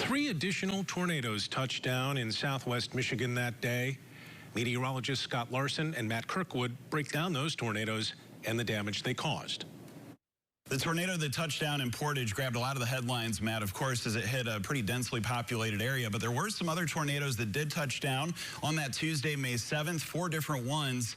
3 additional tornadoes touched down in southwest Michigan that day. Meteorologists Scott Larson and Matt Kirkwood break down those tornadoes and the damage they caused. The tornado that touched down in Portage grabbed a lot of the headlines, Matt, of course, as it hit a pretty densely populated area. But there were some other tornadoes that did touch down on that Tuesday, May 7th, 4 different ones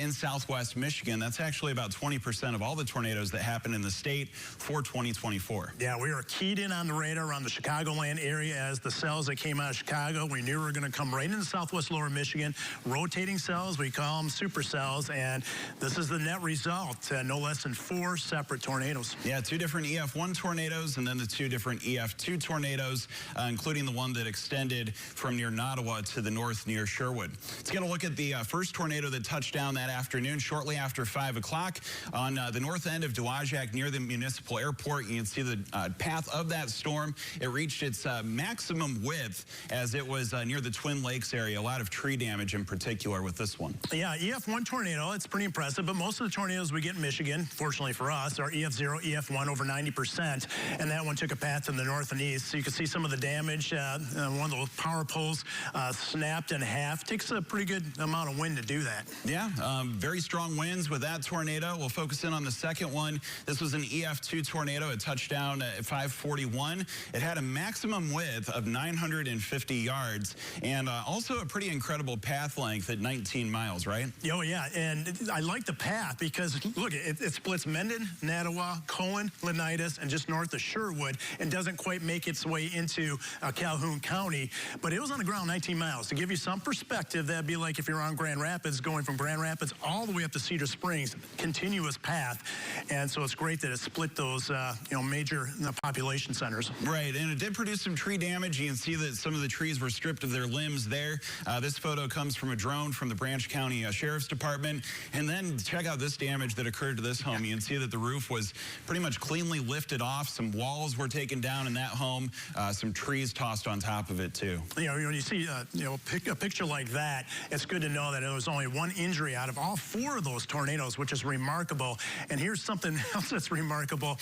in southwest Michigan. That's actually about 20% of all the tornadoes that happened in the state for 2024. Yeah, we were keyed in on the radar around the Chicagoland area as the cells that came out of Chicago. We knew we were going to come right into southwest lower Michigan. Rotating cells, we call them supercells, and this is the net result. No less than 4 separate tornadoes. Yeah, 2 different EF1 tornadoes and then the 2 different EF2 tornadoes, including the one that extended from near Nottawa to the north near Sherwood. Let's get a look at the first tornado that touched down that afternoon shortly after 5 o'clock on the north end of Dowagiac near the municipal airport. You can see the path of that storm. It reached its maximum width as it was near the Twin Lakes area. A lot of tree damage in particular with this one. Yeah, EF1 tornado, it's pretty impressive, but most of the tornadoes we get in Michigan, fortunately for us, are EF0, EF1 over 90%, and that one took a path to the north and east. So you can see some of the damage. One of those power poles snapped in half. Takes a pretty good amount of wind to do that. Yeah, very strong winds with that tornado. We'll focus in on the second one. This was an EF2 tornado. It touched down at 5:41. It had a maximum width of 950 yards and also a pretty incredible path length at 19 miles, right? Oh, yeah, and I like the path because, look, it splits Mendon, Nottawa, Cohen, Leonidas, and just north of Sherwood, and doesn't quite make its way into Calhoun County. But it was on the ground 19 miles. To give you some perspective, that'd be like if you're on Grand Rapids, going from Grand Rapids all the way up to Cedar Springs, continuous path. And so it's great that it split those major population centers. Right, and it did produce some tree damage. You can see that some of the trees were stripped of their limbs there. This photo comes from a drone from the Branch County Sheriff's Department. And then check out this damage that occurred to this home. You can see that the roof was pretty much cleanly lifted off. Some walls were taken down in that home. Some trees tossed on top of it too. You know, when you see a picture like that, it's good to know that there was only 1 injury out of all 4 of those tornadoes, which is remarkable. And here's something else that's remarkable.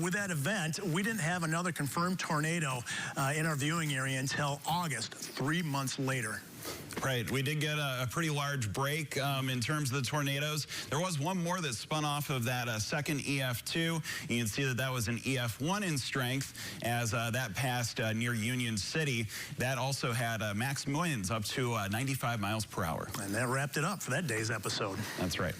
With that event, we didn't have another confirmed tornado in our viewing area until August, 3 months later. Right. We did get a pretty large break in terms of the tornadoes. There was one more that spun off of that second EF2. You can see that that was an EF1 in strength as that passed near Union City. That also had maximum winds up to 95 miles per hour. And that wrapped it up for that day's episode. That's right.